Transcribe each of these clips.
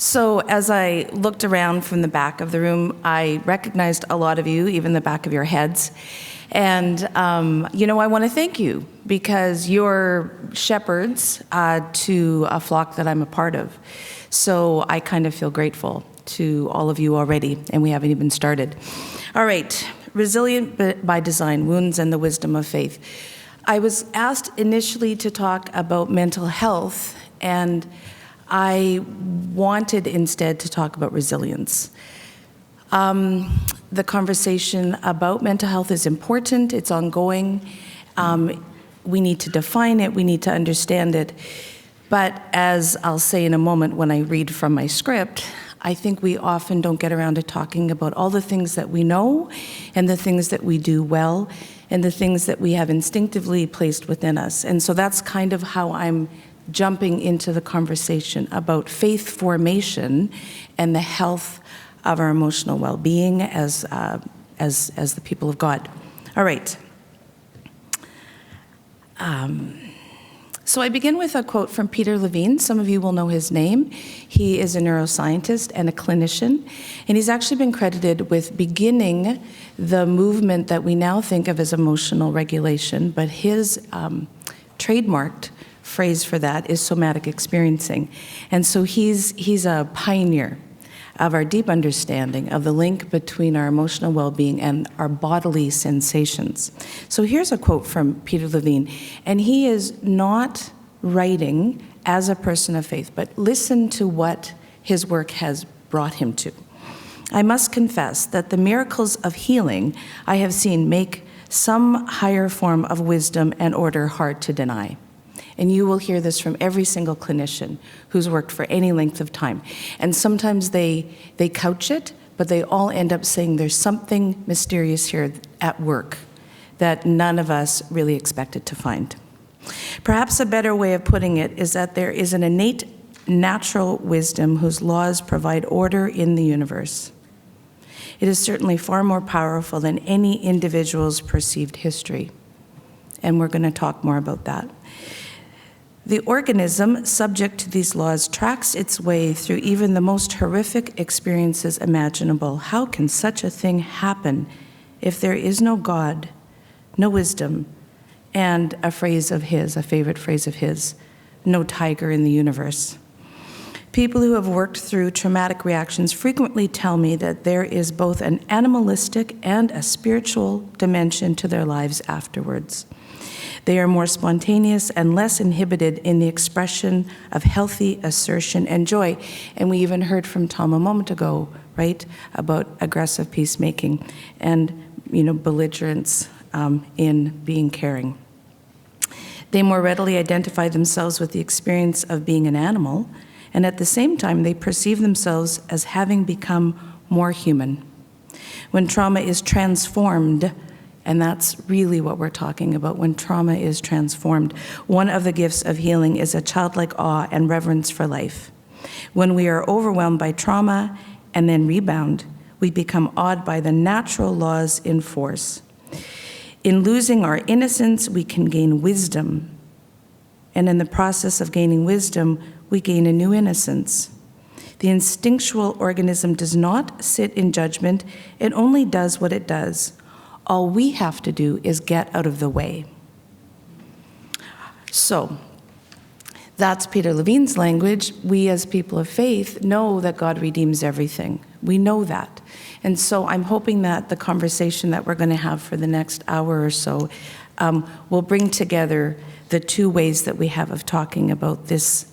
So as I looked around from the back of the room, I recognized a lot of you, even the back of your heads. And, I want to thank you because you're shepherds to a flock that I'm a part of. So I kind of feel grateful to all of you already, and we haven't even started. All right, Resilient by Design, Wounds and the Wisdom of Faith. I was asked initially to talk about mental health, and I wanted instead to talk about resilience. The conversation about mental health is important, it's ongoing. We need to define it, we need to understand it. But as I'll say in a moment when I read from my script, I think we often don't get around to talking about all the things that we know and the things that we do well and the things that we have instinctively placed within us. And so that's kind of how I'm jumping into the conversation about faith formation and the health of our emotional well-being as the people of God. All right. So I begin with a quote from Peter Levine. Some of you will know his name. He is a neuroscientist and a clinician, and he's actually been credited with beginning the movement that we now think of as emotional regulation, but his trademarked phrase for that is somatic experiencing. And so he's a pioneer of our deep understanding of the link between our emotional well-being and our bodily sensations. So here's a quote from Peter Levine, and he is not writing as a person of faith, but listen to what his work has brought him to. I must confess that the miracles of healing I have seen make some higher form of wisdom and order hard to deny. And you will hear this from every single clinician who's worked for any length of time. And sometimes they couch it, but they all end up saying there's something mysterious here at work that none of us really expected to find. Perhaps a better way of putting it is that there is an innate natural wisdom whose laws provide order in the universe. It is certainly far more powerful than any individual's perceived history. And we're going to talk more about that. The organism, subject to these laws, tracks its way through even the most horrific experiences imaginable. How can such a thing happen if there is no God, no wisdom, and a favorite phrase of his, no tiger in the universe? People who have worked through traumatic reactions frequently tell me that there is both an animalistic and a spiritual dimension to their lives afterwards. They are more spontaneous and less inhibited in the expression of healthy assertion and joy. And we even heard from Tom a moment ago, right, about aggressive peacemaking and, belligerence in being caring. They more readily identify themselves with the experience of being an animal, and at the same time, they perceive themselves as having become more human. When trauma is transformed, and that's really what we're talking about, when trauma is transformed, one of the gifts of healing is a childlike awe and reverence for life. When we are overwhelmed by trauma and then rebound, we become awed by the natural laws in force. In losing our innocence, we can gain wisdom. And in the process of gaining wisdom, we gain a new innocence. The instinctual organism does not sit in judgment, it only does what it does. All we have to do is get out of the way. So, that's Peter Levine's language. We as people of faith know that God redeems everything. We know that. And so I'm hoping that the conversation that we're going to have for the next hour or so will bring together the two ways that we have of talking about this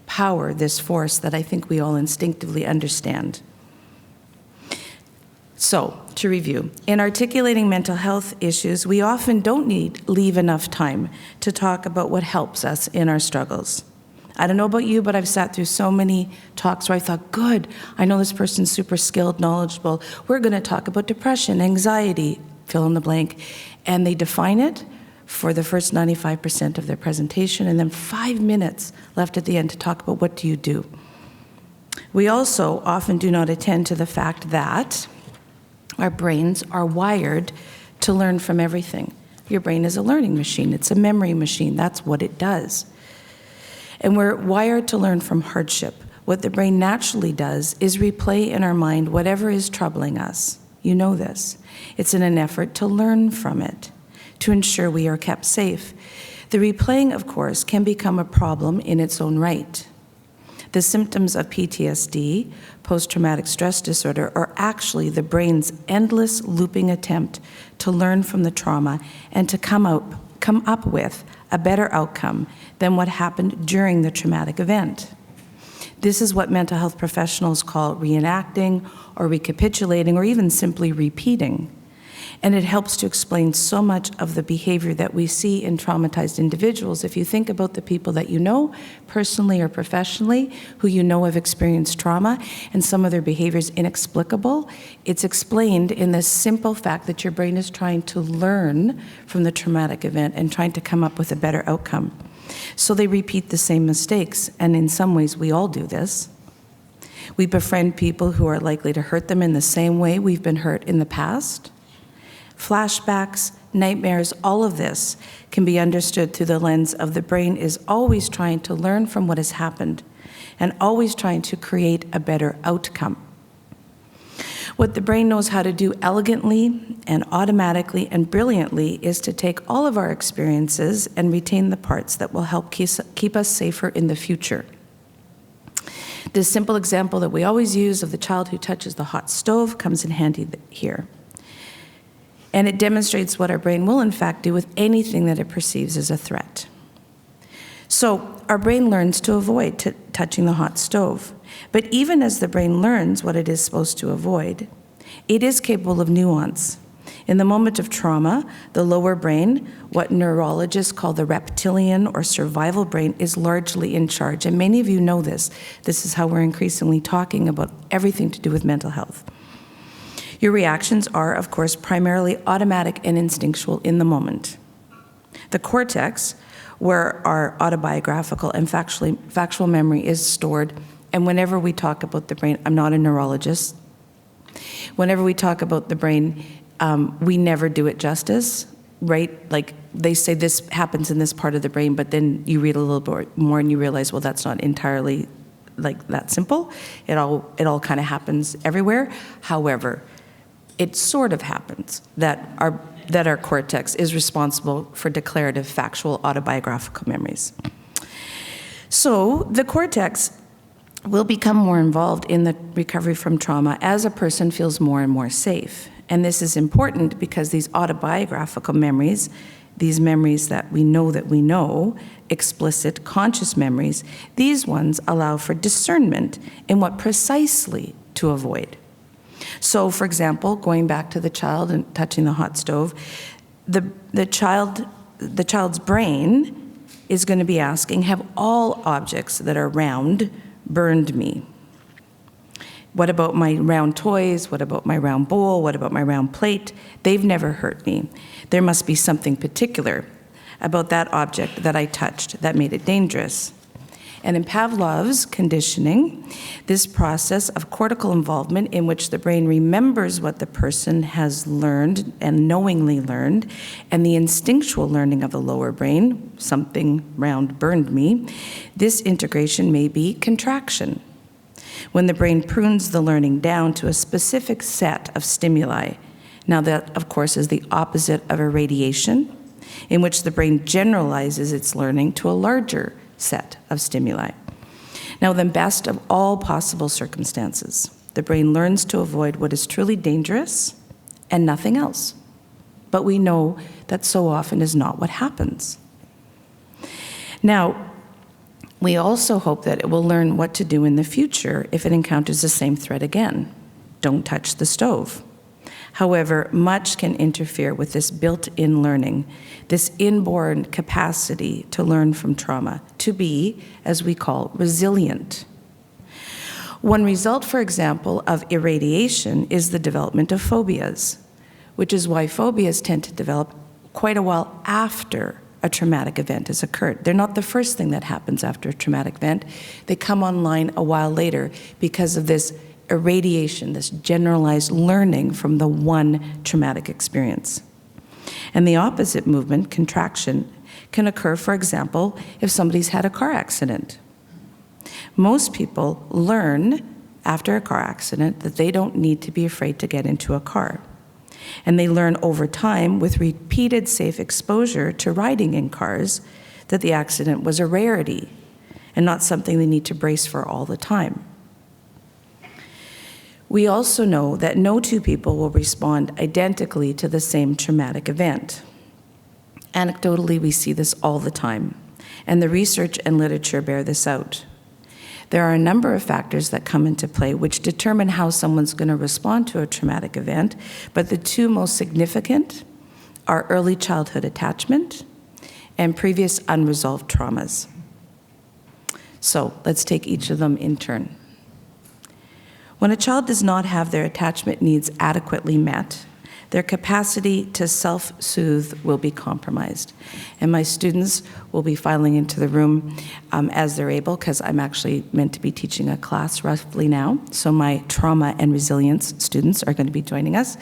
power, this force that I think we all instinctively understand. So, to review, in articulating mental health issues, we often don't leave enough time to talk about what helps us in our struggles. I don't know about you, but I've sat through so many talks where I thought, good, I know this person's super skilled, knowledgeable. We're going to talk about depression, anxiety, fill in the blank. And they define it for the first 95% of their presentation, and then 5 minutes left at the end to talk about what do you do. We also often do not attend to the fact that our brains are wired to learn from everything. Your brain is a learning machine. It's a memory machine. That's what it does. And we're wired to learn from hardship. What the brain naturally does is replay in our mind whatever is troubling us. You know this. It's in an effort to learn from it, to ensure we are kept safe. The replaying, of course, can become a problem in its own right. The symptoms of PTSD, post-traumatic stress disorder, are actually the brain's endless looping attempt to learn from the trauma and to come up with a better outcome than what happened during the traumatic event. This is what mental health professionals call reenacting or recapitulating or even simply repeating. And it helps to explain so much of the behavior that we see in traumatized individuals. If you think about the people that you know, personally or professionally, who you know have experienced trauma, and some of their behaviors inexplicable, it's explained in the simple fact that your brain is trying to learn from the traumatic event and trying to come up with a better outcome. So they repeat the same mistakes, and in some ways we all do this. We befriend people who are likely to hurt them in the same way we've been hurt in the past. Flashbacks, nightmares, all of this can be understood through the lens of the brain is always trying to learn from what has happened and always trying to create a better outcome. What the brain knows how to do elegantly and automatically and brilliantly is to take all of our experiences and retain the parts that will help keep us safer in the future. This simple example that we always use of the child who touches the hot stove comes in handy here. And it demonstrates what our brain will in fact do with anything that it perceives as a threat. So our brain learns to avoid touching the hot stove. But even as the brain learns what it is supposed to avoid, it is capable of nuance. In the moment of trauma, the lower brain, what neurologists call the reptilian or survival brain, is largely in charge. And many of you know this. This is how we're increasingly talking about everything to do with mental health. Your reactions are, of course, primarily automatic and instinctual in the moment. The cortex, where our autobiographical and factual memory is stored, and whenever we talk about the brain, I'm not a neurologist, whenever we talk about the brain, we never do it justice, right? Like they say this happens in this part of the brain, but then you read a little bit more and you realize, well, that's not entirely like that simple. It all kind of happens everywhere. However, it sort of happens that our cortex is responsible for declarative, factual, autobiographical memories. So the cortex will become more involved in the recovery from trauma as a person feels more and more safe. And this is important because these autobiographical memories, these memories that we know, explicit, conscious memories, these ones allow for discernment in what precisely to avoid. So, for example, going back to the child and touching the hot stove, the child's brain is going to be asking, have all objects that are round burned me? What about my round toys? What about my round bowl? What about my round plate? They've never hurt me. There must be something particular about that object that I touched that made it dangerous. And in Pavlov's conditioning, this process of cortical involvement in which the brain remembers what the person has learned and knowingly learned, and the instinctual learning of the lower brain, something round burned me, this integration may be contraction. When the brain prunes the learning down to a specific set of stimuli. Now that, of course, is the opposite of irradiation, in which the brain generalizes its learning to a larger set of stimuli. Now, the best of all possible circumstances, the brain learns to avoid what is truly dangerous and nothing else. But we know that so often is not what happens. Now, we also hope that it will learn what to do in the future if it encounters the same threat again. Don't touch the stove. However, much can interfere with this built-in learning, this inborn capacity to learn from trauma, to be, as we call, resilient. One result, for example, of irradiation is the development of phobias, which is why phobias tend to develop quite a while after a traumatic event has occurred. They're not the first thing that happens after a traumatic event. They come online a while later because of this irradiation, this generalized learning from the one traumatic experience. And the opposite movement, contraction, can occur, for example, if somebody's had a car accident. Most people learn after a car accident that they don't need to be afraid to get into a car. And they learn over time with repeated safe exposure to riding in cars that the accident was a rarity and not something they need to brace for all the time. We also know that no two people will respond identically to the same traumatic event. Anecdotally, we see this all the time, and the research and literature bear this out. There are a number of factors that come into play which determine how someone's going to respond to a traumatic event, but the two most significant are early childhood attachment and previous unresolved traumas. So let's take each of them in turn. When a child does not have their attachment needs adequately met, their capacity to self-soothe will be compromised. And my students will be filing into the room as they're able, because I'm actually meant to be teaching a class roughly now. So my trauma and resilience students are going to be joining us.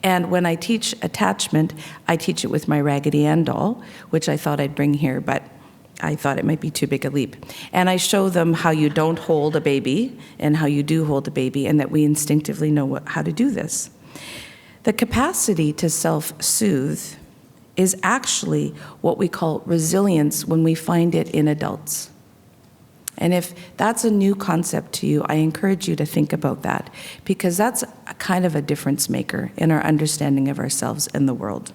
And when I teach attachment, I teach it with my Raggedy Ann doll, which I thought I'd bring here, but I thought it might be too big a leap. And I show them how you don't hold a baby and how you do hold a baby, and that we instinctively know how to do this. The capacity to self-soothe is actually what we call resilience when we find it in adults. And if that's a new concept to you, I encourage you to think about that, because that's a kind of a difference maker in our understanding of ourselves and the world.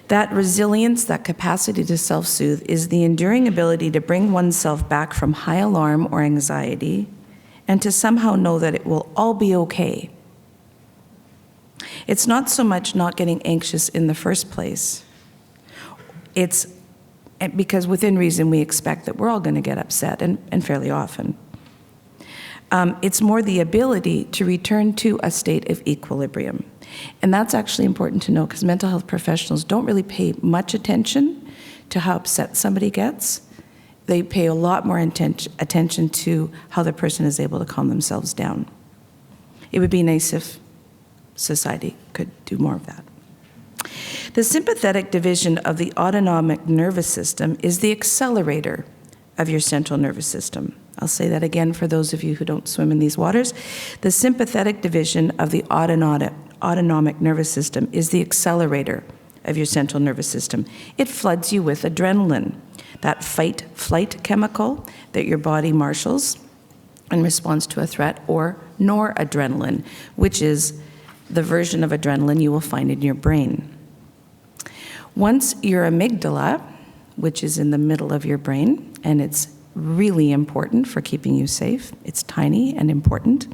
That resilience, that capacity to self-soothe, is the enduring ability to bring oneself back from high alarm or anxiety and to somehow know that it will all be okay. It's not so much not getting anxious in the first place. It's because within reason we expect that we're all going to get upset, and fairly often. It's more the ability to return to a state of equilibrium. And that's actually important to know, because mental health professionals don't really pay much attention to how upset somebody gets. They pay a lot more attention to how the person is able to calm themselves down. It would be nice if society could do more of that. The sympathetic division of the autonomic nervous system is the accelerator of your central nervous system. I'll say that again for those of you who don't swim in these waters. The sympathetic division of the autonomic nervous system is the accelerator of your central nervous system. It floods you with adrenaline, that fight-flight chemical that your body marshals in response to a threat, or noradrenaline, which is the version of adrenaline you will find in your brain. Once your amygdala, which is in the middle of your brain, and it's really important for keeping you safe, it's tiny and important.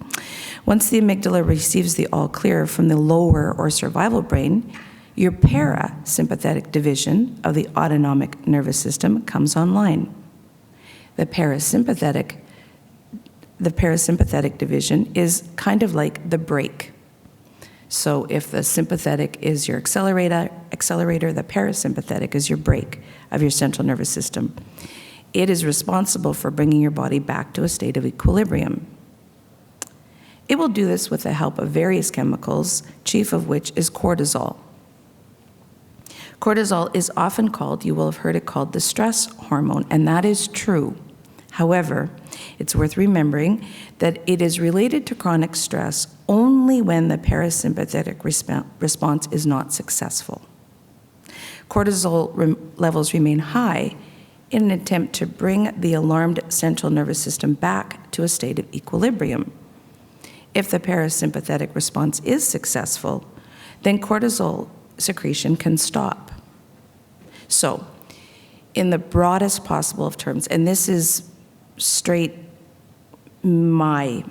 Once the amygdala receives the all clear from the lower or survival brain, your parasympathetic division of the autonomic nervous system comes online. The parasympathetic division is kind of like the brake. So if the sympathetic is your accelerator, the parasympathetic is your brake of your central nervous system. It is responsible for bringing your body back to a state of equilibrium. It will do this with the help of various chemicals, chief of which is cortisol. Cortisol is often called, you will have heard it called, the stress hormone, and that is true. However, it's worth remembering that it is related to chronic stress only when the parasympathetic response is not successful. Cortisol levels remain high in an attempt to bring the alarmed central nervous system back to a state of equilibrium. If the parasympathetic response is successful, then cortisol secretion can stop. So, in the broadest possible of terms, and this is straight my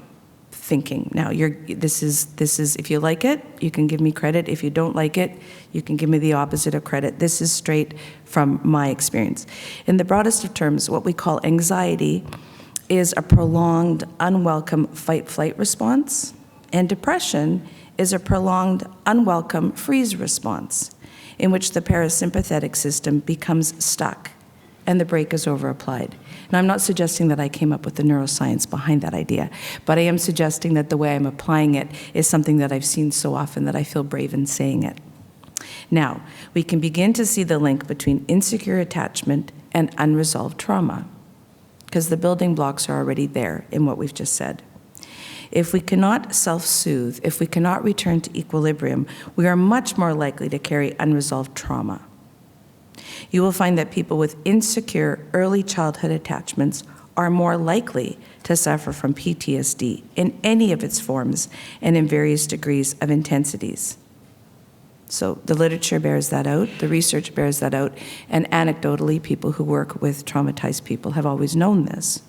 thinking. Now, this is if you like it, you can give me credit. If you don't like it, you can give me the opposite of credit. This is straight from my experience. In the broadest of terms, what we call anxiety is a prolonged, unwelcome fight-flight response, and depression is a prolonged, unwelcome freeze response, in which the parasympathetic system becomes stuck and the brake is over-applied. Now, I'm not suggesting that I came up with the neuroscience behind that idea, but I am suggesting that the way I'm applying it is something that I've seen so often that I feel brave in saying it. Now, we can begin to see the link between insecure attachment and unresolved trauma. because the building blocks are already there in what we've just said. If we cannot self-soothe, if we cannot return to equilibrium, we are much more likely to carry unresolved trauma. You will find that people with insecure early childhood attachments are more likely to suffer from PTSD in any of its forms and in various degrees of intensities. So the literature bears that out, the research bears that out, and anecdotally, people who work with traumatized people have always known this.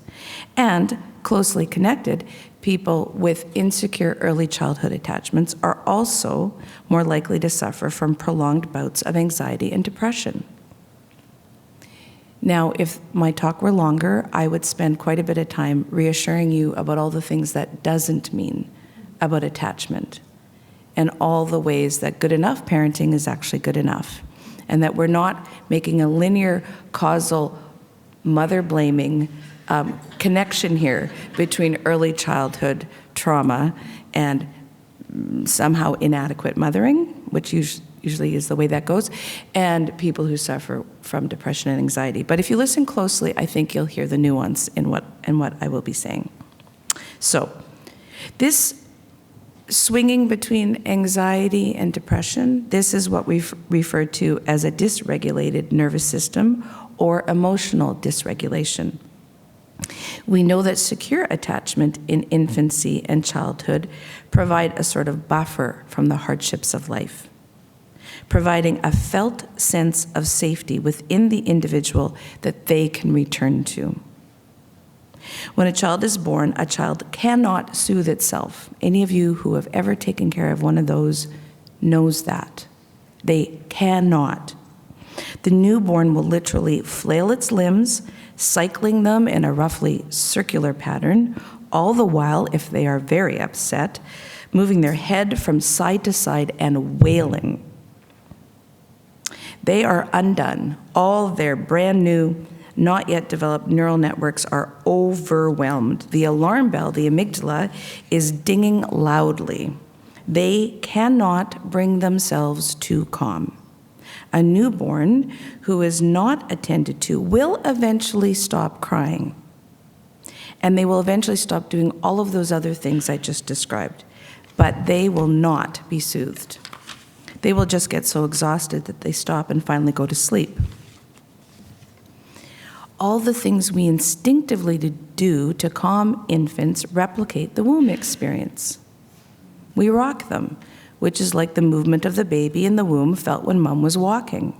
And closely connected, people with insecure early childhood attachments are also more likely to suffer from prolonged bouts of anxiety and depression. Now, if my talk were longer, I would spend quite a bit of time reassuring you about all the things that doesn't mean about attachment, and all the ways that good enough parenting is actually good enough, and that we're not making a linear causal mother-blaming connection here between early childhood trauma and somehow inadequate mothering, which usually is the way that goes, and people who suffer from depression and anxiety. But if you listen closely, I think you'll hear the nuance in what I will be saying. So, this swinging between anxiety and depression, this is what we've referred to as a dysregulated nervous system or emotional dysregulation. We know that secure attachment in infancy and childhood provide a sort of buffer from the hardships of life, providing a felt sense of safety within the individual that they can return to. When a child is born, a child cannot soothe itself. Any of you who have ever taken care of one of those knows that. They cannot. The newborn will literally flail its limbs, cycling them in a roughly circular pattern, all the while, if they are very upset, moving their head from side to side and wailing. They are undone. All their brand new, not yet developed neural networks are overwhelmed. The alarm bell, the amygdala, is dinging loudly. They cannot bring themselves to calm. A newborn who is not attended to will eventually stop crying. And they will eventually stop doing all of those other things I just described. But they will not be soothed. They will just get so exhausted that they stop and finally go to sleep. All the things we instinctively do to calm infants replicate the womb experience. We rock them, which is like the movement of the baby in the womb felt when mom was walking.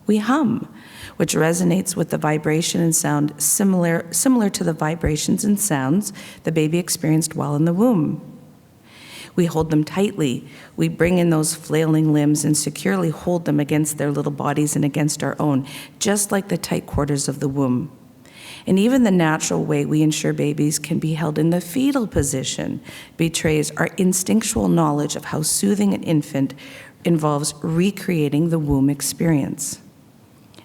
We hum, which resonates with the vibration and sound similar to the vibrations and sounds the baby experienced while in the womb. We hold them tightly. We bring in those flailing limbs and securely hold them against their little bodies and against our own, just like the tight quarters of the womb. And even the natural way we ensure babies can be held in the fetal position betrays our instinctual knowledge of how soothing an infant involves recreating the womb experience.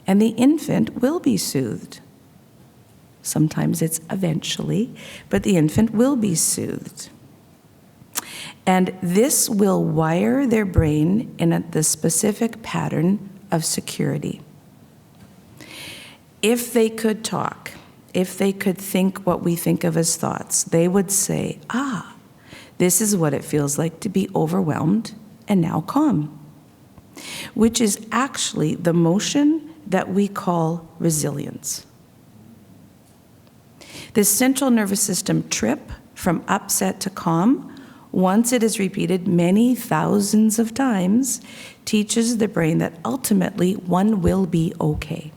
And the infant will be soothed. Sometimes it's eventually, but the infant will be soothed. And this will wire their brain in the specific pattern of security. If they could talk, if they could think what we think of as thoughts, they would say, this is what it feels like to be overwhelmed and now calm, which is actually the motion that we call resilience. This central nervous system trip from upset to calm, once it is repeated many thousands of times, teaches the brain that ultimately one will be okay.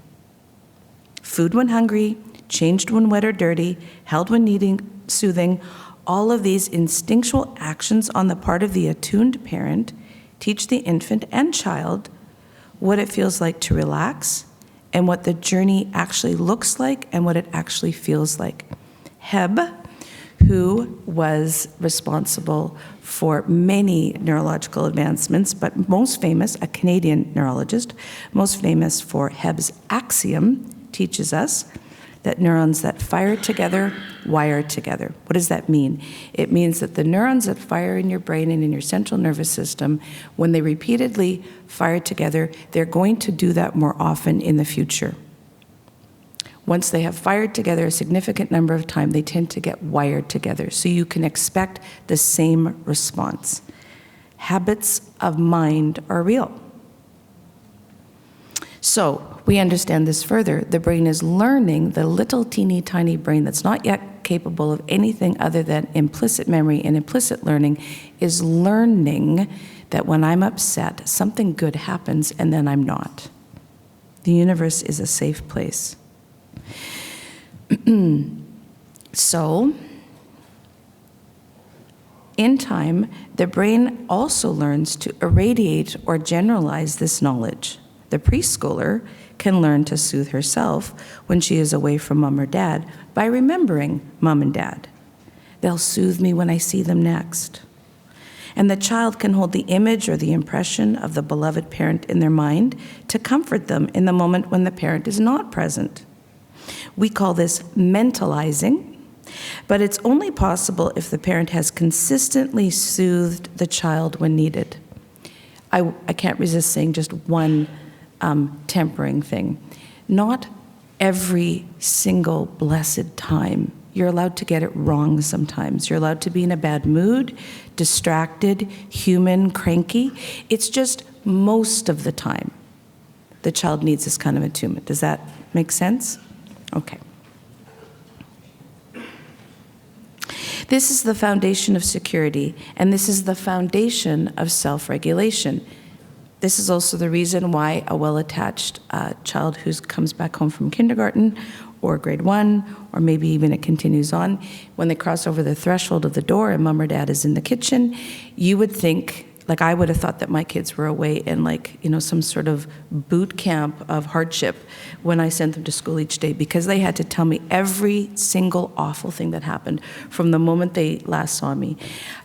Food when hungry, changed when wet or dirty, held when needing soothing, all of these instinctual actions on the part of the attuned parent teach the infant and child what it feels like to relax and what the journey actually looks like and what it actually feels like. Hebb, who was responsible for many neurological advancements, but most famous, a Canadian neurologist, most famous for Hebb's axiom, teaches us that neurons that fire together wire together. What does that mean? It means that the neurons that fire in your brain and in your central nervous system, when they repeatedly fire together, they're going to do that more often in the future. Once they have fired together a significant number of times, they tend to get wired together. So you can expect the same response. Habits of mind are real. So we understand this further. The brain is learning, the little teeny tiny brain that's not yet capable of anything other than implicit memory and implicit learning is learning that when I'm upset, something good happens and then I'm not. The universe is a safe place. So, in time, the brain also learns to irradiate or generalize this knowledge. The preschooler can learn to soothe herself when she is away from mom or dad by remembering mom and dad. They'll soothe me when I see them next. And the child can hold the image or the impression of the beloved parent in their mind to comfort them in the moment when the parent is not present. We call this mentalizing, but it's only possible if the parent has consistently soothed the child when needed. I can't resist saying just one tempering thing. Not every single blessed time. You're allowed to get it wrong sometimes. You're allowed to be in a bad mood, distracted, human, cranky. It's just most of the time the child needs this kind of attunement. Does that make sense? Okay. This is the foundation of security, and this is the foundation of self-regulation. This is also the reason why a well-attached child who comes back home from kindergarten or grade 1, or maybe even it continues on, when they cross over the threshold of the door and mom or dad is in the kitchen, you would think, like I would have thought that my kids were away in some sort of boot camp of hardship when I sent them to school each day, because they had to tell me every single awful thing that happened from the moment they last saw me.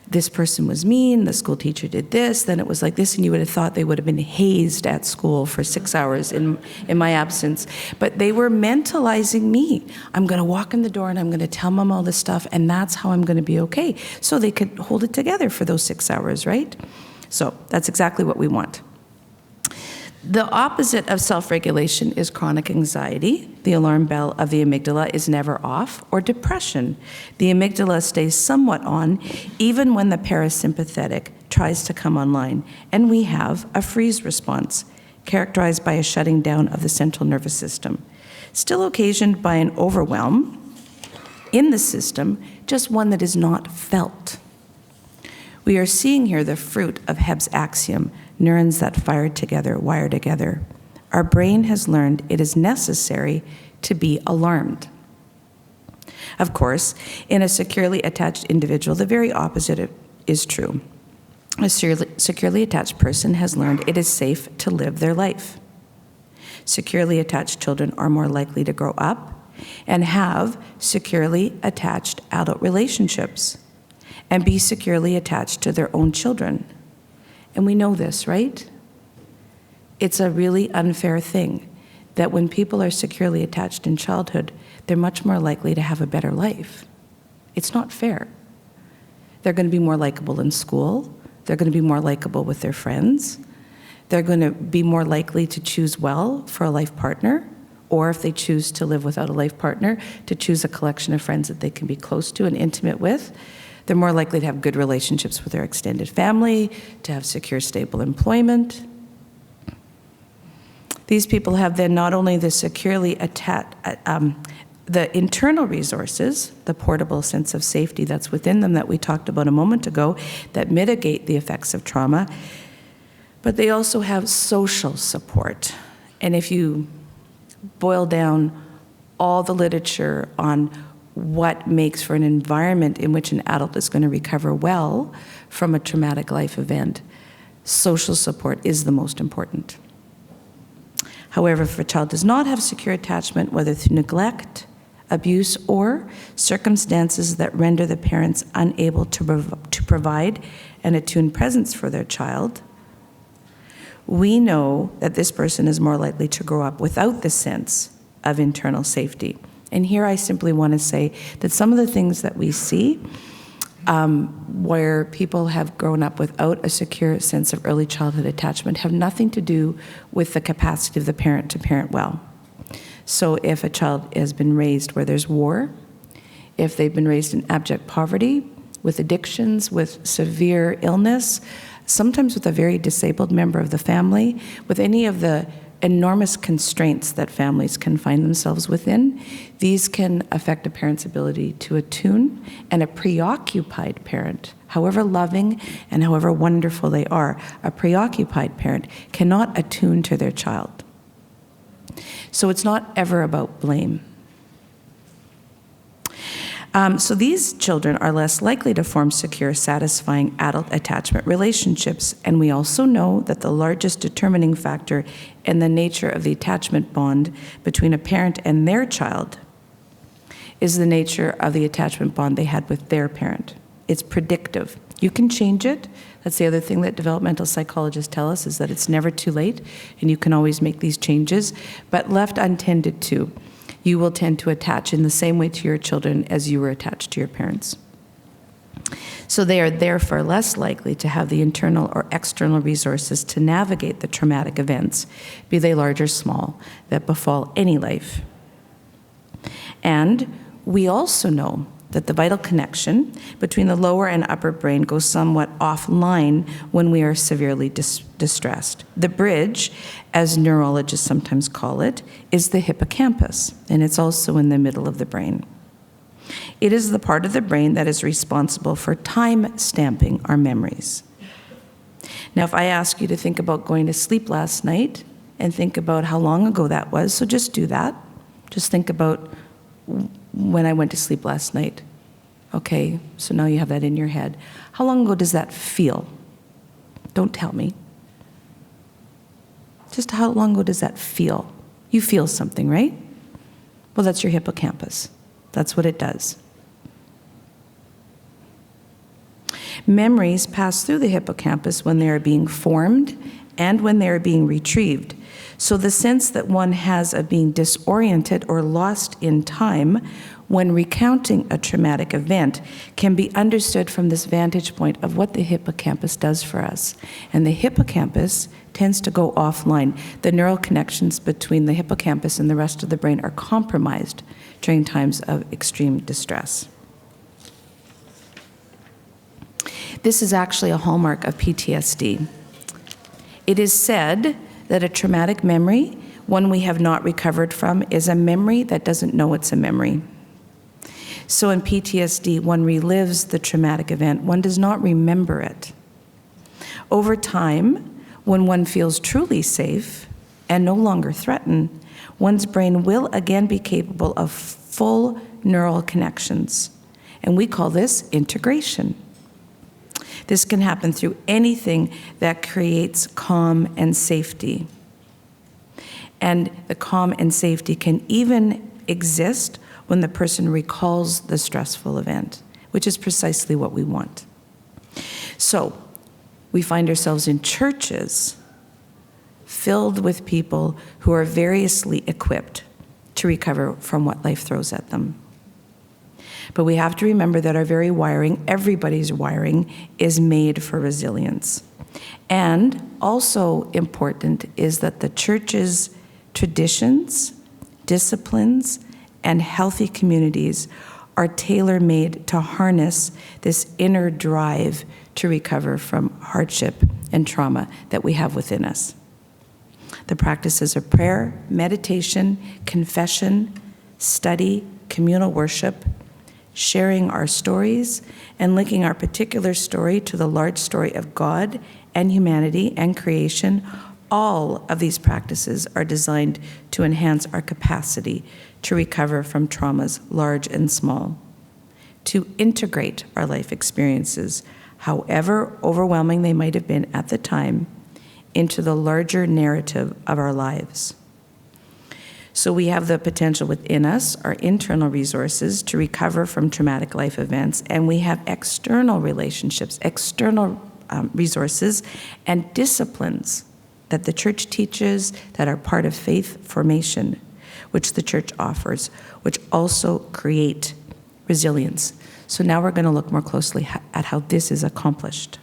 This person was mean, the school teacher did this, then it was like this, and you would have thought they would have been hazed at school for 6 hours in my absence. But they were mentalizing me. I'm going to walk in the door and I'm going to tell mom all this stuff, and that's how I'm going to be okay. So they could hold it together for those 6 hours, right? So that's exactly what we want. The opposite of self-regulation is chronic anxiety. The alarm bell of the amygdala is never off, or depression. The amygdala stays somewhat on even when the parasympathetic tries to come online, and we have a freeze response characterized by a shutting down of the central nervous system, still occasioned by an overwhelm in the system, just one that is not felt. We are seeing here the fruit of Hebb's axiom, neurons that fire together, wire together. Our brain has learned it is necessary to be alarmed. Of course, in a securely attached individual, the very opposite is true. A securely attached person has learned it is safe to live their life. Securely attached children are more likely to grow up and have securely attached adult relationships and be securely attached to their own children. And we know this, right? It's a really unfair thing that when people are securely attached in childhood, they're much more likely to have a better life. It's not fair. They're going to be more likable in school. They're going to be more likable with their friends. They're going to be more likely to choose well for a life partner, or if they choose to live without a life partner, to choose a collection of friends that they can be close to and intimate with. They're more likely to have good relationships with their extended family, to have secure, stable employment. These people have then not only the securely the internal resources, the portable sense of safety that's within them that we talked about a moment ago, that mitigate the effects of trauma, but they also have social support. And if you boil down all the literature on what makes for an environment in which an adult is going to recover well from a traumatic life event, social support is the most important. However, if a child does not have secure attachment, whether through neglect, abuse, or circumstances that render the parents unable to provide an attuned presence for their child, we know that this person is more likely to grow up without the sense of internal safety. And here I simply want to say that some of the things that we see where people have grown up without a secure sense of early childhood attachment have nothing to do with the capacity of the parent to parent well. So if a child has been raised where there's war, if they've been raised in abject poverty, with addictions, with severe illness, sometimes with a very disabled member of the family, with any of the enormous constraints that families can find themselves within, these can affect a parent's ability to attune, and a preoccupied parent, however loving and however wonderful they are, a preoccupied parent cannot attune to their child. So it's not ever about blame. So these children are less likely to form secure, satisfying adult attachment relationships. And we also know that the largest determining factor in the nature of the attachment bond between a parent and their child is the nature of the attachment bond they had with their parent. It's predictive. You can change it. That's the other thing that developmental psychologists tell us, is that it's never too late, and you can always make these changes. But left untended to, you will tend to attach in the same way to your children as you were attached to your parents. So they are therefore less likely to have the internal or external resources to navigate the traumatic events, be they large or small, that befall any life. And we also know that the vital connection between the lower and upper brain goes somewhat offline when we are severely distressed. The bridge, as neurologists sometimes call it, is the hippocampus, and it's also in the middle of the brain. It is the part of the brain that is responsible for time stamping our memories. Now, if I ask you to think about going to sleep last night and think about how long ago that was, so just do that. Just think about when I went to sleep last night. Okay, so now you have that in your head. How long ago does that feel? Don't tell me. Just how long ago does that feel? You feel something, right? Well, that's your hippocampus. That's what it does. Memories pass through the hippocampus when they are being formed and when they are being retrieved. So the sense that one has of being disoriented or lost in time when recounting a traumatic event can be understood from this vantage point of what the hippocampus does for us. And the hippocampus tends to go offline. The neural connections between the hippocampus and the rest of the brain are compromised during times of extreme distress. This is actually a hallmark of PTSD. It is said that a traumatic memory, one we have not recovered from, is a memory that doesn't know it's a memory. So in PTSD, one relives the traumatic event. One does not remember it. Over time, when one feels truly safe and no longer threatened, one's brain will again be capable of full neural connections. And we call this integration. This can happen through anything that creates calm and safety. And the calm and safety can even exist when the person recalls the stressful event, which is precisely what we want. So we find ourselves in churches filled with people who are variously equipped to recover from what life throws at them. But we have to remember that our very wiring, everybody's wiring, is made for resilience. And also important is that the church's traditions, disciplines, and healthy communities are tailor-made to harness this inner drive to recover from hardship and trauma that we have within us. The practices of prayer, meditation, confession, study, communal worship, sharing our stories, and linking our particular story to the large story of God and humanity and creation, all of these practices are designed to enhance our capacity to recover from traumas large and small, to integrate our life experiences, however overwhelming they might have been at the time, into the larger narrative of our lives. So we have the potential within us, our internal resources, to recover from traumatic life events, and we have external relationships, external resources, and disciplines that the church teaches that are part of faith formation, which the church offers, which also create resilience. So now we're going to look more closely at how this is accomplished.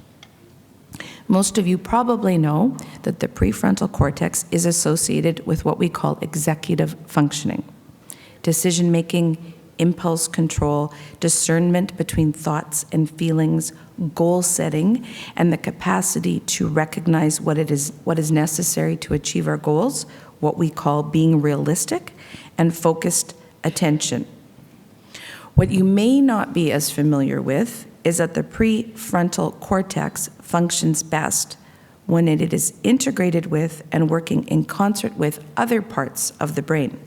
Most of you probably know that the prefrontal cortex is associated with what we call executive functioning. Decision-making, impulse control, discernment between thoughts and feelings, goal setting, and the capacity to recognize what is necessary to achieve our goals, what we call being realistic, and focused attention. What you may not be as familiar with is that the prefrontal cortex functions best when it is integrated with and working in concert with other parts of the brain.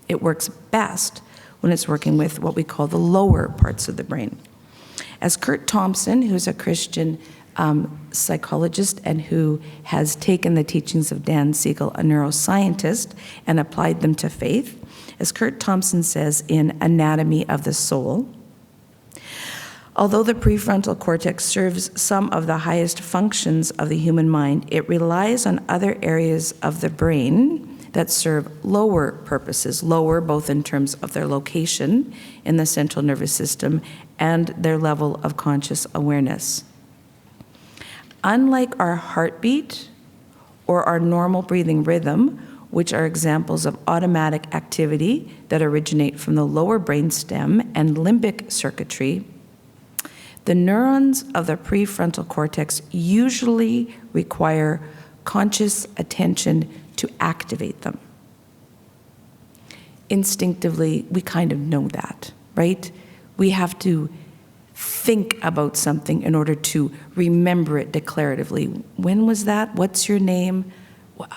It works best when it's working with what we call the lower parts of the brain. As Kurt Thompson, who's a Christian psychologist and who has taken the teachings of Dan Siegel, a neuroscientist, and applied them to faith, as Kurt Thompson says in Anatomy of the Soul, although the prefrontal cortex serves some of the highest functions of the human mind, it relies on other areas of the brain that serve lower purposes, lower both in terms of their location in the central nervous system and their level of conscious awareness. Unlike our heartbeat or our normal breathing rhythm, which are examples of automatic activity that originate from the lower brainstem and limbic circuitry, the neurons of the prefrontal cortex usually require conscious attention to activate them. Instinctively, we kind of know that, right? We have to think about something in order to remember it declaratively. When was that? What's your name?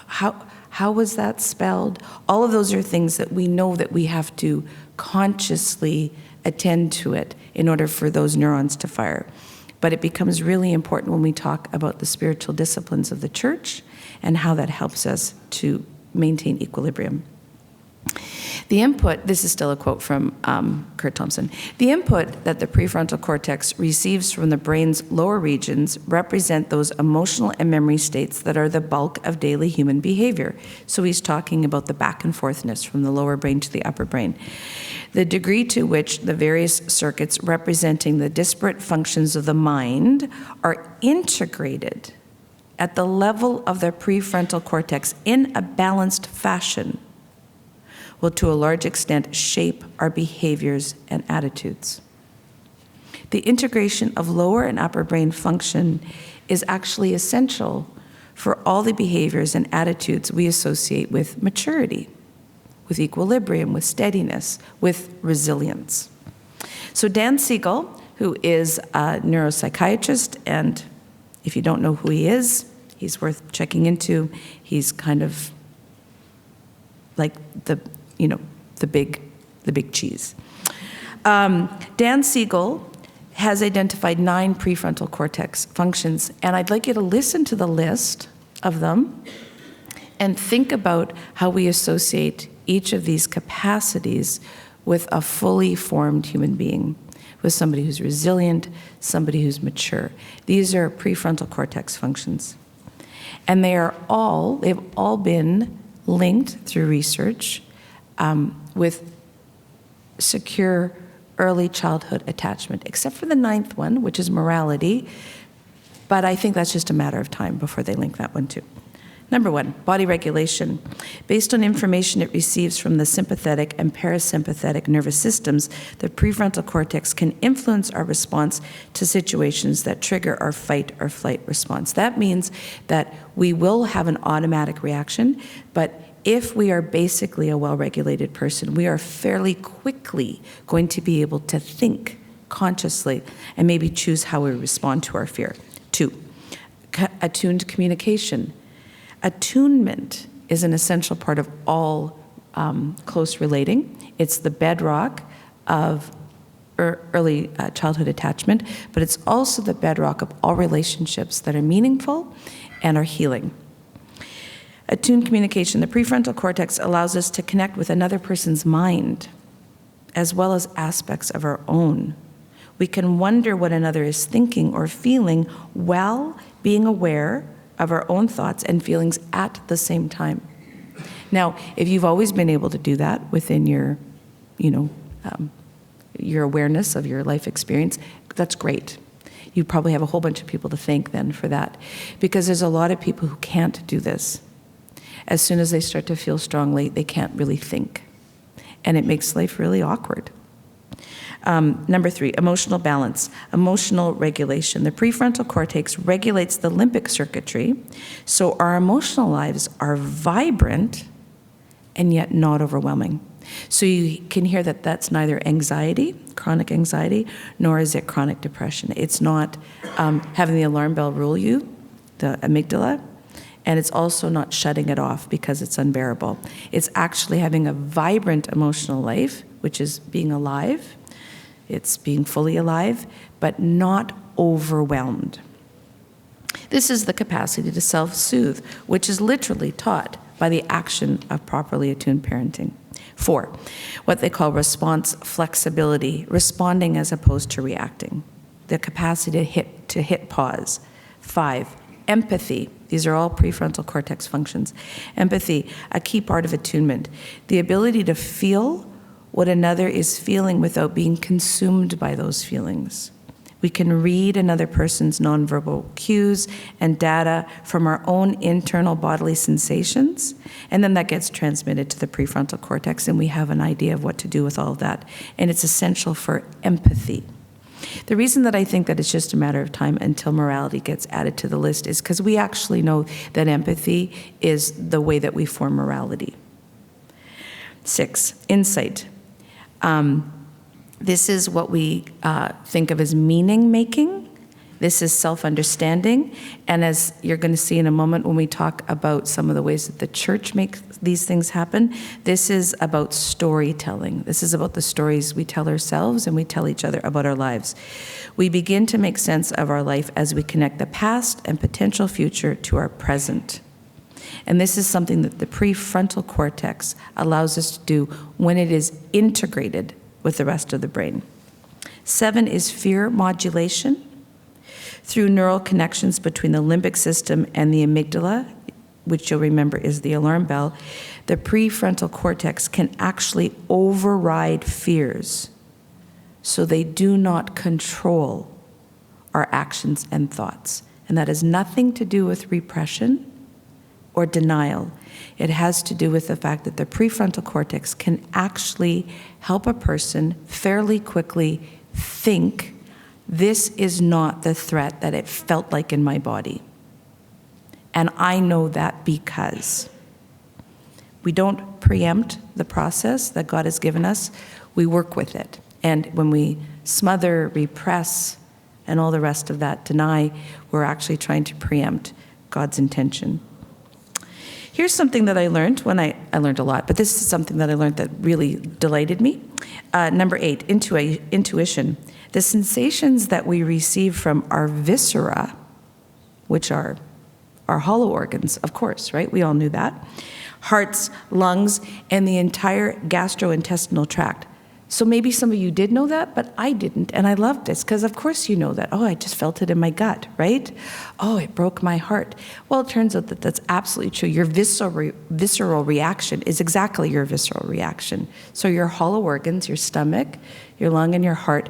How was that spelled? All of those are things that we know that we have to consciously attend to it in order for those neurons to fire. But it becomes really important when we talk about the spiritual disciplines of the church and how that helps us to maintain equilibrium. The input, this is still a quote from Kurt Thompson, the input that the prefrontal cortex receives from the brain's lower regions represent those emotional and memory states that are the bulk of daily human behavior. So he's talking about the back and forthness from the lower brain to the upper brain. The degree to which the various circuits representing the disparate functions of the mind are integrated at the level of the prefrontal cortex in a balanced fashion will to a large extent shape our behaviors and attitudes. The integration of lower and upper brain function is actually essential for all the behaviors and attitudes we associate with maturity, with equilibrium, with steadiness, with resilience. So Dan Siegel, who is a neuropsychiatrist, and if you don't know who he is, he's worth checking into. He's kind of like the big cheese. Dan Siegel has identified 9 prefrontal cortex functions, and I'd like you to listen to the list of them and think about how we associate each of these capacities with a fully formed human being, with somebody who's resilient, somebody who's mature. These are prefrontal cortex functions. And they've all been linked through research with secure early childhood attachment, except for the 9th one, which is morality, but I think that's just a matter of time before they link that one too. Number 1, body regulation. Based on information it receives from the sympathetic and parasympathetic nervous systems, the prefrontal cortex can influence our response to situations that trigger our fight or flight response. That means that we will have an automatic reaction, but if we are basically a well-regulated person, we are fairly quickly going to be able to think consciously and maybe choose how we respond to our fear. 2, attuned communication. Attunement is an essential part of all close relating. It's the bedrock of early childhood attachment, but it's also the bedrock of all relationships that are meaningful and are healing. Attuned communication, the prefrontal cortex allows us to connect with another person's mind, as well as aspects of our own. We can wonder what another is thinking or feeling while being aware of our own thoughts and feelings at the same time. Now, if you've always been able to do that within your awareness of your life experience, that's great. You probably have a whole bunch of people to thank then for that, because there's a lot of people who can't do this. As soon as they start to feel strongly, they can't really think. And it makes life really awkward. Number 3, emotional balance, emotional regulation. The prefrontal cortex regulates the limbic circuitry, so our emotional lives are vibrant and yet not overwhelming. So you can hear that that's neither anxiety, chronic anxiety, nor is it chronic depression. It's not having the alarm bell rule you, the amygdala, and it's also not shutting it off because it's unbearable. It's actually having a vibrant emotional life, which is being alive. It's being fully alive, but not overwhelmed. This is the capacity to self-soothe, which is literally taught by the action of properly attuned parenting. 4, what they call response flexibility, responding as opposed to reacting. The capacity to hit pause. 5, empathy. These are all prefrontal cortex functions. Empathy, a key part of attunement. The ability to feel what another is feeling without being consumed by those feelings. We can read another person's nonverbal cues and data from our own internal bodily sensations, and then that gets transmitted to the prefrontal cortex, and we have an idea of what to do with all of that. And it's essential for empathy. The reason that I think that it's just a matter of time until morality gets added to the list is because we actually know that empathy is the way that we form morality. 6, insight. This is what we think of as meaning-making. This is self-understanding. And as you're going to see in a moment when we talk about some of the ways that the church makes these things happen, this is about storytelling. This is about the stories we tell ourselves and we tell each other about our lives. We begin to make sense of our life as we connect the past and potential future to our present. And this is something that the prefrontal cortex allows us to do when it is integrated with the rest of the brain. 7 is fear modulation. Through neural connections between the limbic system and the amygdala, which you'll remember is the alarm bell, the prefrontal cortex can actually override fears, so they do not control our actions and thoughts. And that has nothing to do with repression or denial. It has to do with the fact that the prefrontal cortex can actually help a person fairly quickly think, this is not the threat that it felt like in my body. And I know that because we don't preempt the process that God has given us, we work with it. And when we smother, repress, and all the rest of that, deny, we're actually trying to preempt God's intention. Here's something that I learned when I learned a lot, but this is something that I learned that really delighted me. Number 8, intuition. The sensations that we receive from our viscera, which are our hollow organs, of course, right? We all knew that. Hearts, lungs, and the entire gastrointestinal tract. So maybe some of you did know that, but I didn't, and I loved this, because of course you know that. Oh, I just felt it in my gut, right? Oh, it broke my heart. Well, it turns out that that's absolutely true. Your visceral reaction is exactly your visceral reaction. So your hollow organs, your stomach, your lung, and your heart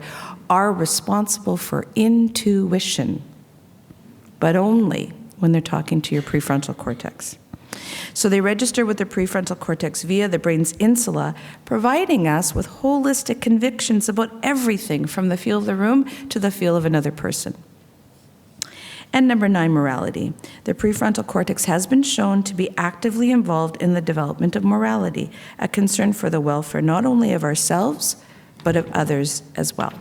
are responsible for intuition, but only when they're talking to your prefrontal cortex. So they register with the prefrontal cortex via the brain's insula, providing us with holistic convictions about everything from the feel of the room to the feel of another person. And number 9, morality. The prefrontal cortex has been shown to be actively involved in the development of morality, a concern for the welfare not only of ourselves, but of others as well.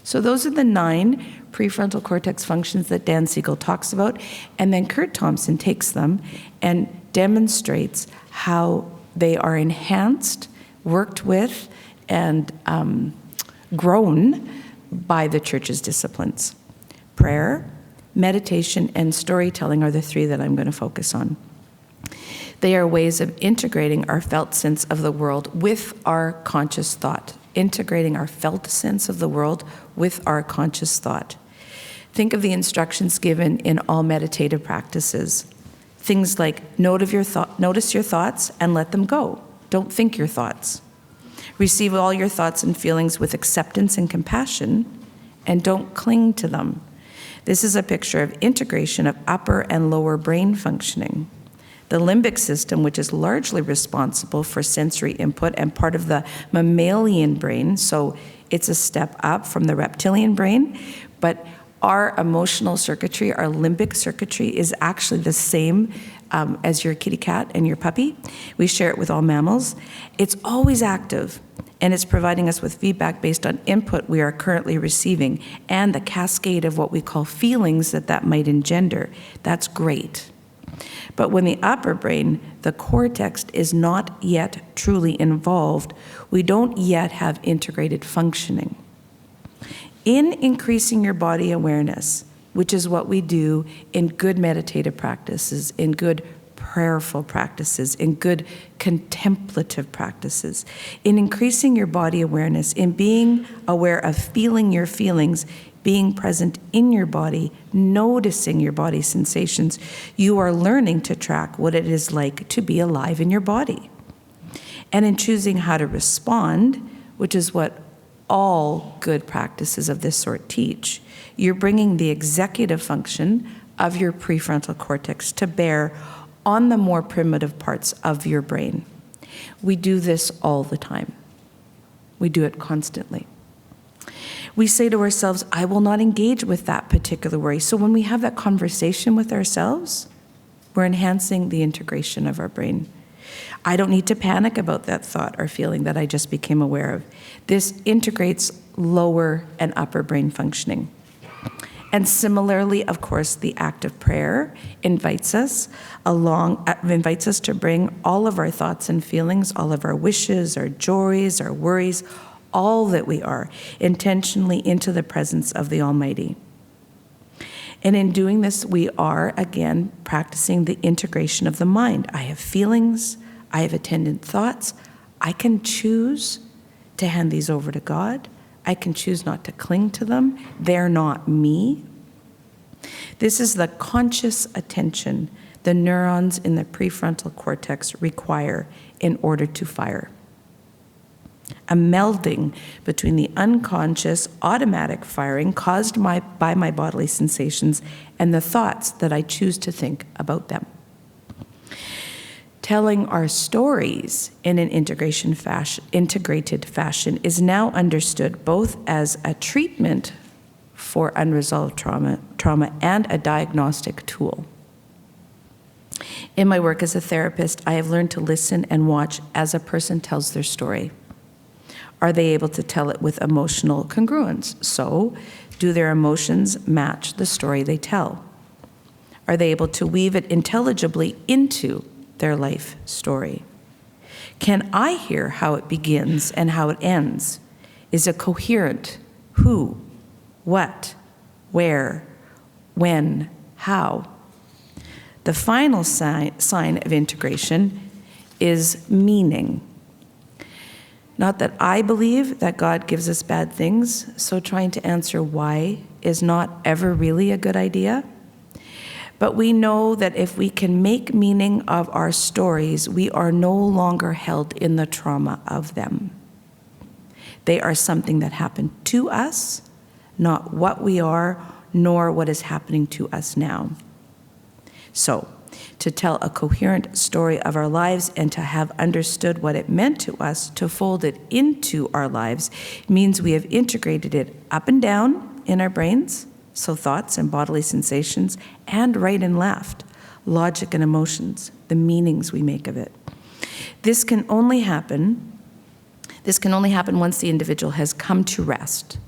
So those are the 9 prefrontal cortex functions that Dan Siegel talks about, and then Kurt Thompson takes them and demonstrates how they are enhanced, worked with, and grown by the church's disciplines. Prayer, meditation, and storytelling are the 3 that I'm going to focus on. They are ways of integrating our felt sense of the world with our conscious thought. Integrating our felt sense of the world with our conscious thought. Think of the instructions given in all meditative practices. Things like notice your thoughts and let them go. Don't think your thoughts. Receive all your thoughts and feelings with acceptance and compassion, and don't cling to them. This is a picture of integration of upper and lower brain functioning. The limbic system, which is largely responsible for sensory input and part of the mammalian brain, so it's a step up from the reptilian brain, but our emotional circuitry, our limbic circuitry, is actually the same as your kitty cat and your puppy. We share it with all mammals. It's always active, and it's providing us with feedback based on input we are currently receiving and the cascade of what we call feelings that might engender. That's great. But when the upper brain, the cortex, is not yet truly involved, we don't yet have integrated functioning. In increasing your body awareness, which is what we do in good meditative practices, in good prayerful practices, in good contemplative practices, in increasing your body awareness, in being aware of feeling your feelings, being present in your body, noticing your body sensations, you are learning to track what it is like to be alive in your body. And in choosing how to respond, which is what all good practices of this sort teach, you're bringing the executive function of your prefrontal cortex to bear on the more primitive parts of your brain. We do this all the time. We do it constantly. We say to ourselves, I will not engage with that particular worry. So when we have that conversation with ourselves, we're enhancing the integration of our brain. I don't need to panic about that thought or feeling that I just became aware of. This integrates lower and upper brain functioning. And similarly, of course, the act of prayer invites us to bring all of our thoughts and feelings, all of our wishes, our joys, our worries, all that we are, intentionally into the presence of the Almighty. And in doing this, we are, again, practicing the integration of the mind. I have feelings, I have attendant thoughts. I can choose to hand these over to God. I can choose not to cling to them. They're not me. This is the conscious attention the neurons in the prefrontal cortex require in order to fire. A melding between the unconscious automatic firing caused by my bodily sensations and the thoughts that I choose to think about them. Telling our stories in an integrated fashion is now understood both as a treatment for unresolved trauma and a diagnostic tool. In my work as a therapist, I have learned to listen and watch as a person tells their story. Are they able to tell it with emotional congruence? So, do their emotions match the story they tell? Are they able to weave it intelligibly into their life story? Can I hear how it begins and how it ends? Is it coherent? Who, what, where, when, how? The final sign of integration is meaning. Not that I believe that God gives us bad things, so trying to answer why is not ever really a good idea. But we know that if we can make meaning of our stories, we are no longer held in the trauma of them. They are something that happened to us, not what we are, nor what is happening to us now. So, to tell a coherent story of our lives and to have understood what it meant to us, to fold it into our lives, means we have integrated it up and down in our brains, so thoughts and bodily sensations, and right and left, logic and emotions, the meanings we make of it. This can only happen once the individual has come to rest,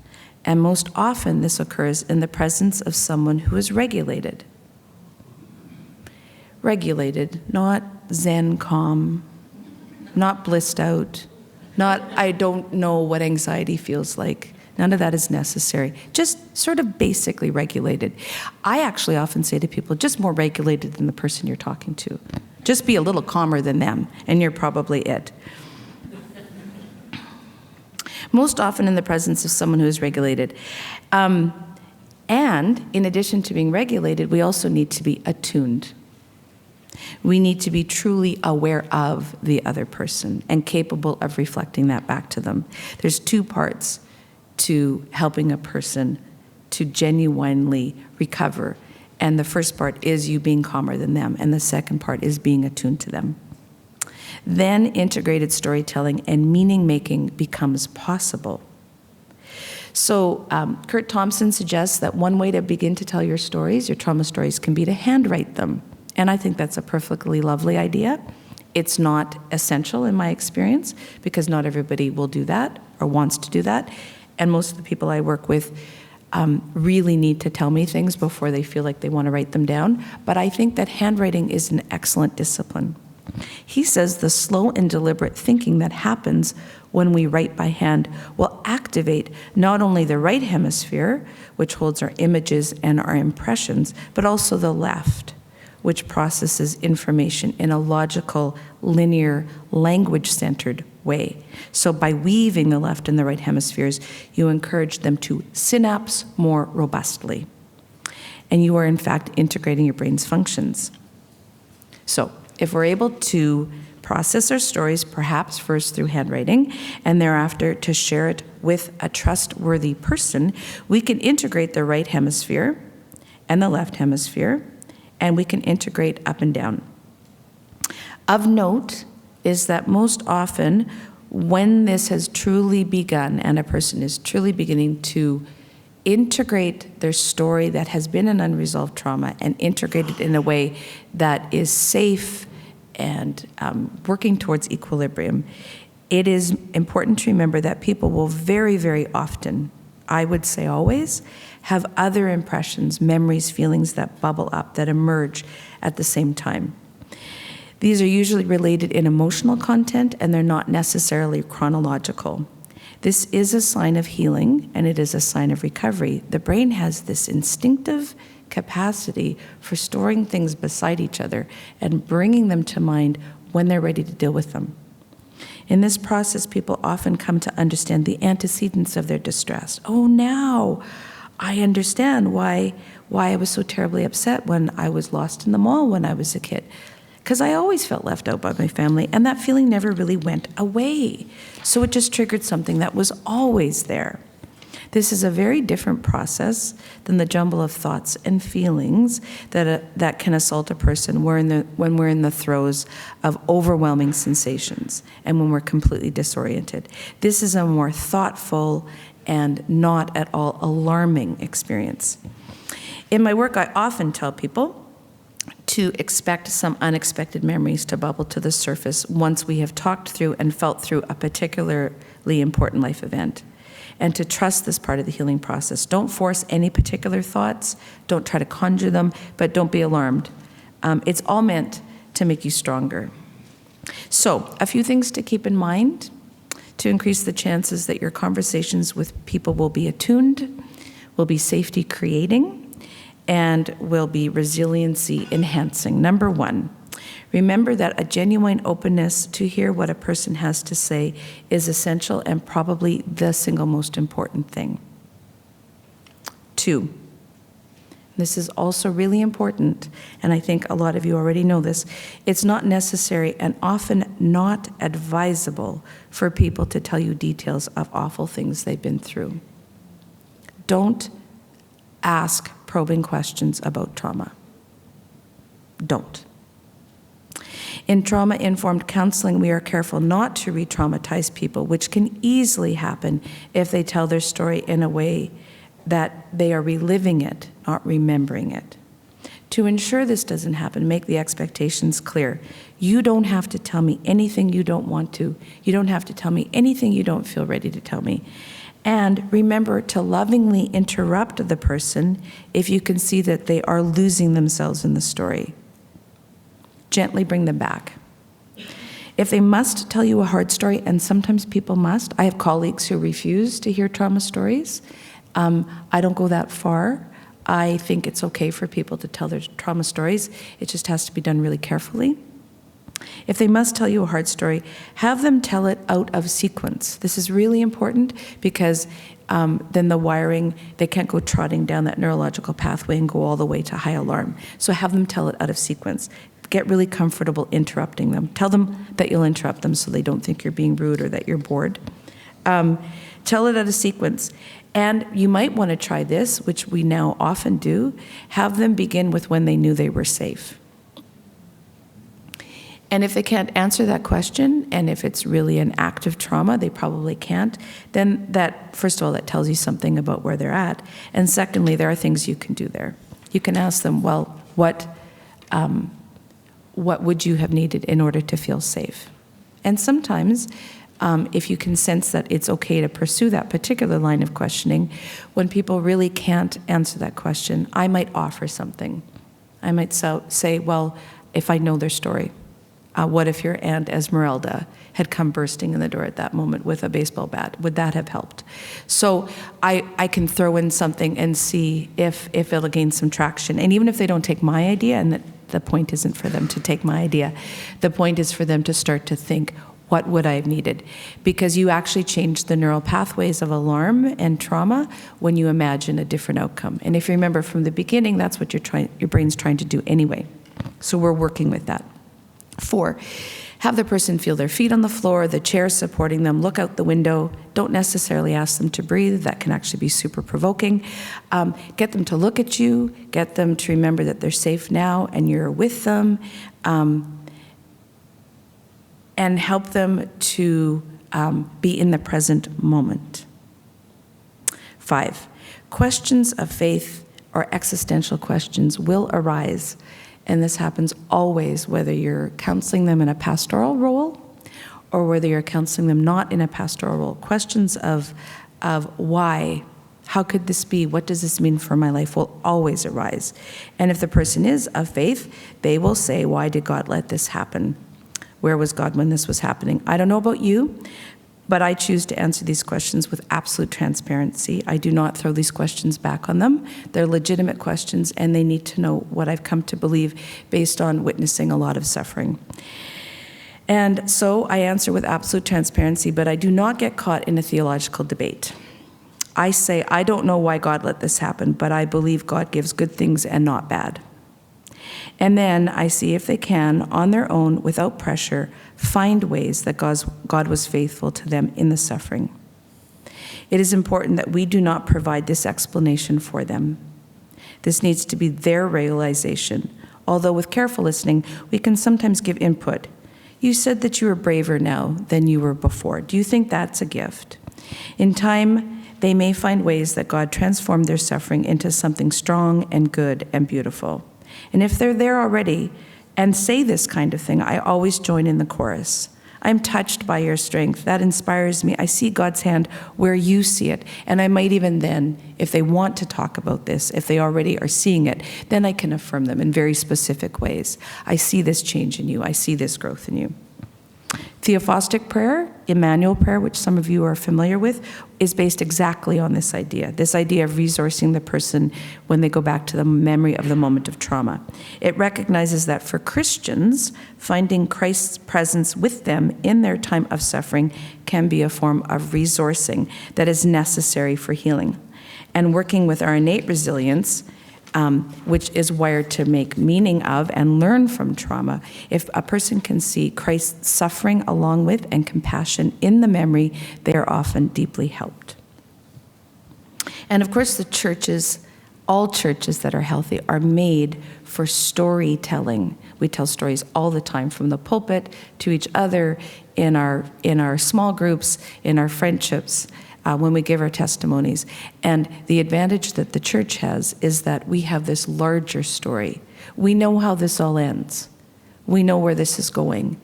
and most often this occurs in the presence of someone who is regulated. Regulated, not Zen calm, not blissed out, not I don't know what anxiety feels like. None of that is necessary. Just sort of basically regulated. I actually often say to people, just more regulated than the person you're talking to. Just be a little calmer than them, and you're probably it. Most often in the presence of someone who is regulated. And in addition to being regulated, we also need to be attuned. We need to be truly aware of the other person and capable of reflecting that back to them. There's two parts to helping a person to genuinely recover. And the first part is you being calmer than them, and the second part is being attuned to them. Then integrated storytelling and meaning making becomes possible. So Kurt Thompson suggests that one way to begin to tell your stories, your trauma stories, can be to handwrite them. And I think that's a perfectly lovely idea. It's not essential in my experience because not everybody will do that or wants to do that. And most of the people I work with really need to tell me things before they feel like they want to write them down. But I think that handwriting is an excellent discipline. He says the slow and deliberate thinking that happens when we write by hand will activate not only the right hemisphere, which holds our images and our impressions, but also the left, which processes information in a logical, linear, language-centered way. So by weaving the left and the right hemispheres, you encourage them to synapse more robustly. And you are, in fact, integrating your brain's functions. So if we're able to process our stories, perhaps first through handwriting, and thereafter to share it with a trustworthy person, we can integrate the right hemisphere and the left hemisphere, and we can integrate up and down. Of note is that most often when this has truly begun and a person is truly beginning to integrate their story that has been an unresolved trauma and integrate it in a way that is safe and working towards equilibrium, it is important to remember that people will very, very often, I would say always, have other impressions, memories, feelings that bubble up, that emerge at the same time. These are usually related in emotional content, and they're not necessarily chronological. This is a sign of healing, and it is a sign of recovery. The brain has this instinctive capacity for storing things beside each other and bringing them to mind when they're ready to deal with them. In this process, people often come to understand the antecedents of their distress. Oh, now I understand why I was so terribly upset when I was lost in the mall when I was a kid. Because I always felt left out by my family, and that feeling never really went away. So it just triggered something that was always there. This is a very different process than the jumble of thoughts and feelings that can assault a person when we're in the throes of overwhelming sensations and when we're completely disoriented. This is a more thoughtful and not at all alarming experience. In my work, I often tell people to expect some unexpected memories to bubble to the surface once we have talked through and felt through a particularly important life event, and to trust this part of the healing process. Don't force any particular thoughts, don't try to conjure them, but don't be alarmed. It's all meant to make you stronger. So, a few things to keep in mind to increase the chances that your conversations with people will be attuned, will be safety creating, and will be resiliency enhancing. Number one, remember that a genuine openness to hear what a person has to say is essential and probably the single most important thing. Two, this is also really important, and I think a lot of you already know this, it's not necessary and often not advisable for people to tell you details of awful things they've been through. Don't ask probing questions about trauma. Don't. In trauma-informed counseling, we are careful not to re-traumatize people, which can easily happen if they tell their story in a way that they are reliving it, not remembering it. To ensure this doesn't happen, make the expectations clear. You don't have to tell me anything you don't want to. You don't have to tell me anything you don't feel ready to tell me. And remember to lovingly interrupt the person if you can see that they are losing themselves in the story. Gently bring them back. If they must tell you a hard story, and sometimes people must, I have colleagues who refuse to hear trauma stories. I don't go that far. I think it's okay for people to tell their trauma stories. It just has to be done really carefully. If they must tell you a hard story, have them tell it out of sequence. This is really important because then the wiring, they can't go trotting down that neurological pathway and go all the way to high alarm. So have them tell it out of sequence. Get really comfortable interrupting them. Tell them that you'll interrupt them so they don't think you're being rude or that you're bored. Tell it out of sequence. And you might want to try this, which we now often do, have them begin with when they knew they were safe. And if they can't answer that question, and if it's really an active trauma, they probably can't, then that, first of all, that tells you something about where they're at. And secondly, there are things you can do there. You can ask them, well, what would you have needed in order to feel safe? And sometimes, if you can sense that it's okay to pursue that particular line of questioning, when people really can't answer that question, I might offer something. I might say, well, if I know their story, what if your Aunt Esmeralda had come bursting in the door at that moment with a baseball bat? Would that have helped? So I can throw in something and see if it'll gain some traction. And even if they don't take my idea, and the point isn't for them to take my idea, the point is for them to start to think, what would I have needed? Because you actually change the neural pathways of alarm and trauma when you imagine a different outcome. And if you remember from the beginning, that's what your brain's trying to do anyway. So we're working with that. 4, have the person feel their feet on the floor, the chair supporting them, look out the window. Don't necessarily ask them to breathe. That can actually be super provoking. Get them to look at you, get them to remember that they're safe now and you're with them, and help them to be in the present moment. 5, questions of faith or existential questions will arise. And this happens always, whether you're counseling them in a pastoral role or whether you're counseling them not in a pastoral role. Questions of why, how could this be, what does this mean for my life will always arise. And if the person is of faith, they will say, why did God let this happen? Where was God when this was happening? I don't know about you, but I choose to answer these questions with absolute transparency. I do not throw these questions back on them. They're legitimate questions, and they need to know what I've come to believe based on witnessing a lot of suffering. And so I answer with absolute transparency, but I do not get caught in a theological debate. I say, I don't know why God let this happen, but I believe God gives good things and not bad. And then I see if they can, on their own, without pressure, find ways that God was faithful to them in the suffering. It is important that we do not provide this explanation for them. This needs to be their realization, although with careful listening, we can sometimes give input. You said that you were braver now than you were before. Do you think that's a gift? In time, they may find ways that God transformed their suffering into something strong and good and beautiful. And if they're there already and say this kind of thing, I always join in the chorus. I'm touched by your strength. That inspires me. I see God's hand where you see it. And I might even then, if they want to talk about this, if they already are seeing it, then I can affirm them in very specific ways. I see this change in you. I see this growth in you. Theophostic prayer, Emmanuel prayer, which some of you are familiar with, is based exactly on this idea of resourcing the person when they go back to the memory of the moment of trauma. It recognizes that for Christians, finding Christ's presence with them in their time of suffering can be a form of resourcing that is necessary for healing. And working with our innate resilience, which is wired to make meaning of and learn from trauma. If a person can see Christ's suffering along with and compassion in the memory, they are often deeply helped. And of course, all churches that are healthy are made for storytelling. We tell stories all the time, from the pulpit to each other, in our small groups, in our friendships, when we give our testimonies. And the advantage that the church has is that we have this larger story. We know how this all ends. We know where this is going.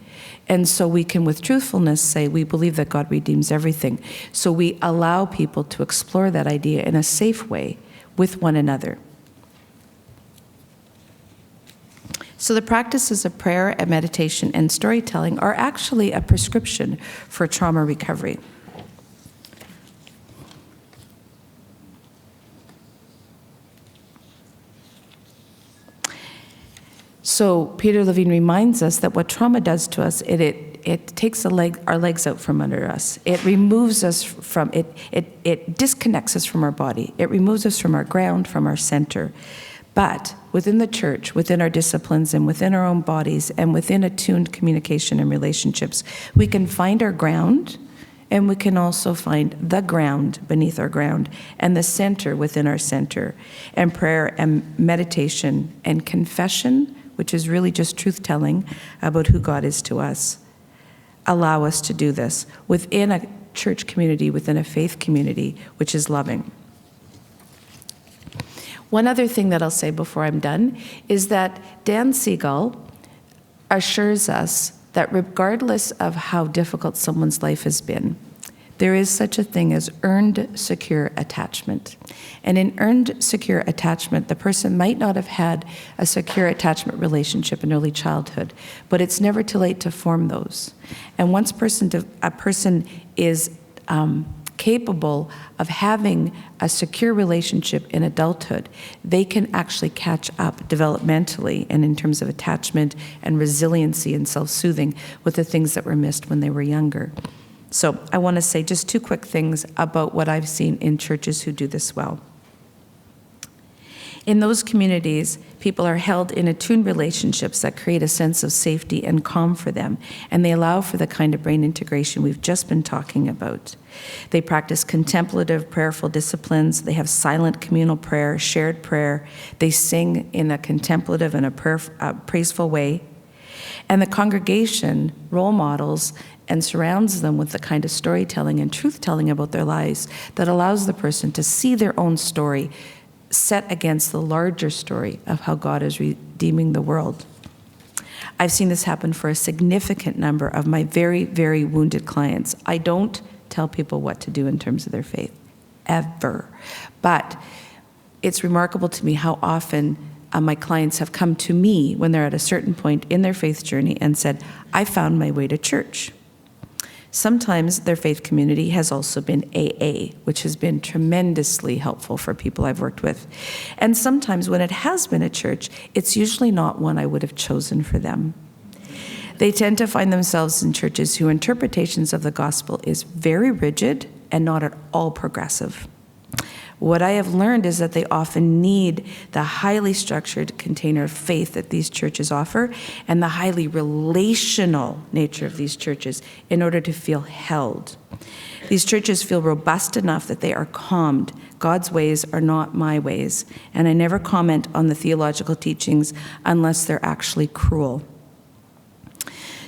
And so we can, with truthfulness, say we believe that God redeems everything. So we allow people to explore that idea in a safe way with one another. So the practices of prayer and meditation and storytelling are actually a prescription for trauma recovery. So Peter Levine reminds us that what trauma does to us, it takes our legs out from under us. It removes us from, it disconnects us from our body. It removes us from our ground, from our center. But within the church, within our disciplines, and within our own bodies, and within attuned communication and relationships, we can find our ground, And we can also find the ground beneath our ground and the center within our center, and prayer and meditation and confession, which is really just truth-telling about who God is to us, allow us to do this within a church community, within a faith community, which is loving. One other thing that I'll say before I'm done is that Dan Siegel assures us that regardless of how difficult someone's life has been, there is such a thing as earned secure attachment. And in earned secure attachment, the person might not have had a secure attachment relationship in early childhood, but it's never too late to form those. And once a person is capable of having a secure relationship in adulthood, they can actually catch up developmentally and in terms of attachment and resiliency and self-soothing with the things that were missed when they were younger. So I want to say just two quick things about what I've seen in churches who do this well. In those communities, people are held in attuned relationships that create a sense of safety and calm for them, and they allow for the kind of brain integration we've just been talking about. They practice contemplative, prayerful disciplines. They have silent communal prayer, shared prayer. They sing in a contemplative and a praiseful way. And the congregation role models and surrounds them with the kind of storytelling and truth-telling about their lives that allows the person to see their own story set against the larger story of how God is redeeming the world. I've seen this happen for a significant number of my very, very wounded clients. I don't tell people what to do in terms of their faith, ever. But it's remarkable to me how often my clients have come to me when they're at a certain point in their faith journey and said, I found my way to church. Sometimes their faith community has also been AA, which has been tremendously helpful for people I've worked with. And sometimes when it has been a church, it's usually not one I would have chosen for them. They tend to find themselves in churches whose interpretations of the gospel is very rigid and not at all progressive. What I have learned is that they often need the highly structured container of faith that these churches offer and the highly relational nature of these churches in order to feel held. These churches feel robust enough that they are calmed. God's ways are not my ways, and I never comment on the theological teachings unless they're actually cruel.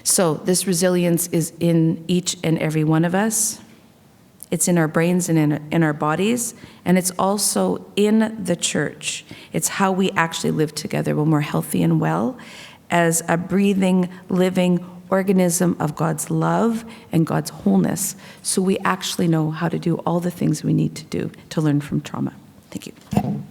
So this resilience is in each and every one of us. It's in our brains and in our bodies, and it's also in the church. It's how we actually live together when we're healthy and well as a breathing, living organism of God's love and God's wholeness. So we actually know how to do all the things we need to do to learn from trauma. Thank you.